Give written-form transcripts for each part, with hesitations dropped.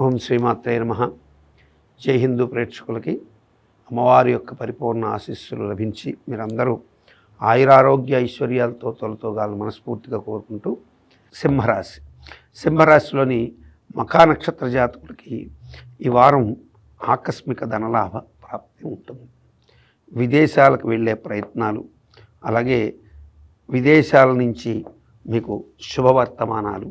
ఓం శ్రీమాత్రే నమః. జై హిందూ ప్రేక్షకులకి అమ్మవారి యొక్క పరిపూర్ణ ఆశీస్సులు లభించి మీరందరూ ఆయురారోగ్య ఐశ్వర్యాలతో తొలతోగాలని మనస్ఫూర్తిగా కోరుకుంటూ సింహరాశిలోని మఖా నక్షత్ర జాతకులకి ఈ వారం ఆకస్మిక ధనలాభ ప్రాప్తి ఉంటుంది. విదేశాలకు వెళ్ళే ప్రయత్నాలు, అలాగే విదేశాల నుంచి మీకు శుభవర్తమానాలు,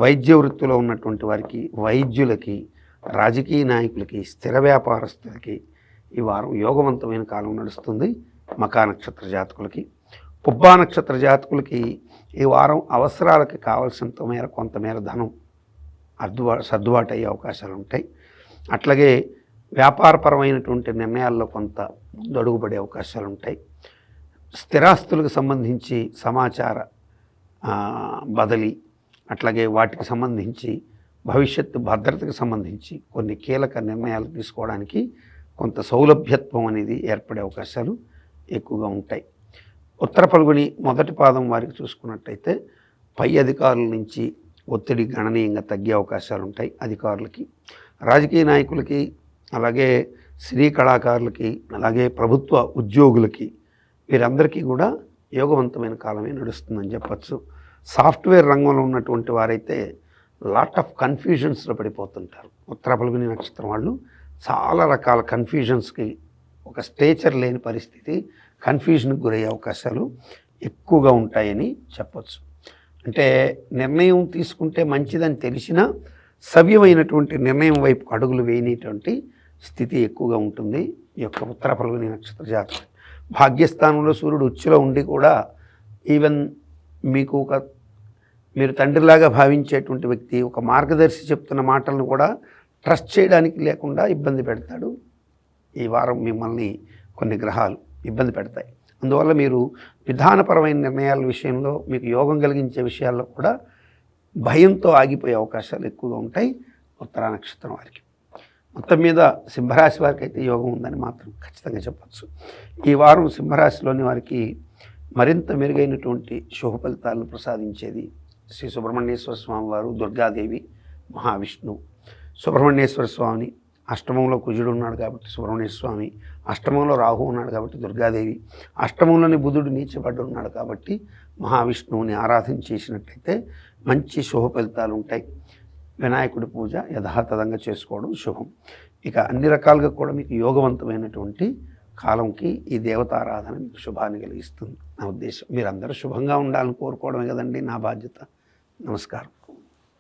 వైద్య వృత్తిలో ఉన్నటువంటి వారికి, వైద్యులకి, రాజకీయ నాయకులకి, స్థిర వ్యాపారస్తులకి ఈ వారం యోగవంతమైన కాలం నడుస్తుంది. మఖా నక్షత్ర జాతకులకి, పుబ్బా నక్షత్ర జాతకులకి ఈ వారం అవసరాలకి కావాల్సినంత మేర కొంతమేర ధనం సర్దుబాటు అయ్యే అవకాశాలు ఉంటాయి. అట్లాగే వ్యాపారపరమైనటువంటి నిర్ణయాల్లో కొంత ముందడుగుపడే అవకాశాలు ఉంటాయి. స్థిరాస్తులకు సంబంధించి సమాచార బదిలీ, అట్లాగే వాటికి సంబంధించి భవిష్యత్తు భద్రతకు సంబంధించి కొన్ని కీలక నిర్ణయాలు తీసుకోవడానికి కొంత సౌలభ్యత్వం అనేది ఏర్పడే అవకాశాలు ఎక్కువగా ఉంటాయి. ఉత్తర ఫల్గుని మొదటి పాదం వారికి చూసుకున్నట్టయితే పై అధికారుల నుంచి ఒత్తిడి గణనీయంగా తగ్గే అవకాశాలు ఉంటాయి. అధికారులకి, రాజకీయ నాయకులకి, అలాగే సినీ కళాకారులకి, అలాగే ప్రభుత్వ ఉద్యోగులకి, వీరందరికీ కూడా యోగవంతమైన కాలమే నడుస్తుందని చెప్పచ్చు. సాఫ్ట్వేర్ రంగంలో ఉన్నటువంటి వారైతే లాట్ ఆఫ్ కన్ఫ్యూజన్స్లో పడిపోతుంటారు. ఉత్తర ఫల్గుని నక్షత్రం వాళ్ళు చాలా రకాల కన్ఫ్యూజన్స్కి, ఒక స్టేచర్ లేని పరిస్థితి, కన్ఫ్యూజన్కి గురయ్యే అవకాశాలు ఎక్కువగా ఉంటాయని చెప్పచ్చు. అంటే నిర్ణయం తీసుకుంటే మంచిదని తెలిసినా సవ్యమైనటువంటి నిర్ణయం వైపు అడుగులు వేయనటువంటి స్థితి ఎక్కువగా ఉంటుంది ఈ యొక్క ఉత్తర ఫల్గుని నక్షత్ర జాతకులు. భాగ్యస్థానంలో సూర్యుడు ఉచ్చులో ఉండి కూడా ఈవెన్ మీకు మీరు తండ్రిలాగా భావించేటువంటి వ్యక్తి, ఒక మార్గదర్శి చెప్తున్న మాటలను కూడా ట్రస్ట్ చేయడానికి లేకుండా ఇబ్బంది పెడతాడు. ఈ వారం మిమ్మల్ని కొన్ని గ్రహాలు ఇబ్బంది పెడతాయి. అందువల్ల మీరు విధానపరమైన నిర్ణయాల విషయంలో, మీకు యోగం కలిగించే విషయాల్లో కూడా భయంతో ఆగిపోయే అవకాశాలు ఎక్కువగా ఉంటాయి ఉత్తర నక్షత్రం వారికి. మొత్తం మీద సింహరాశి వారికి అయితే యోగం ఉందని మాత్రం ఖచ్చితంగా చెప్పచ్చు. ఈ వారం సింహరాశిలోని వారికి మరింత మెరుగైనటువంటి శుభ ఫలితాలను ప్రసాదించేది శ్రీ సుబ్రహ్మణ్యేశ్వర స్వామి వారు, దుర్గాదేవి, మహావిష్ణువు. సుబ్రహ్మణ్యేశ్వర స్వామిని అష్టమంలో కుజుడు ఉన్నాడు కాబట్టి సుబ్రహ్మణ్యేశ్వర స్వామి, అష్టమంలో రాహు ఉన్నాడు కాబట్టి దుర్గాదేవి, అష్టమంలోని బుధుడు నీచబడ్డ ఉన్నాడు కాబట్టి మహావిష్ణువుని ఆరాధన చేసినట్లయితే మంచి శుభ ఫలితాలు ఉంటాయి. వినాయకుడి పూజ యథాతథంగా చేసుకోవడం శుభం. ఇక అన్ని రకాలుగా కూడా మీకు యోగవంతమైనటువంటి కాలంకి ఈ దేవతారాధన మీకు శుభాన్ని కలిగిస్తుంది. నా ఉద్దేశం మీరందరూ శుభంగా ఉండాలని కోరుకోవడమే కదండి నా బాధ్యత. నమస్కారం.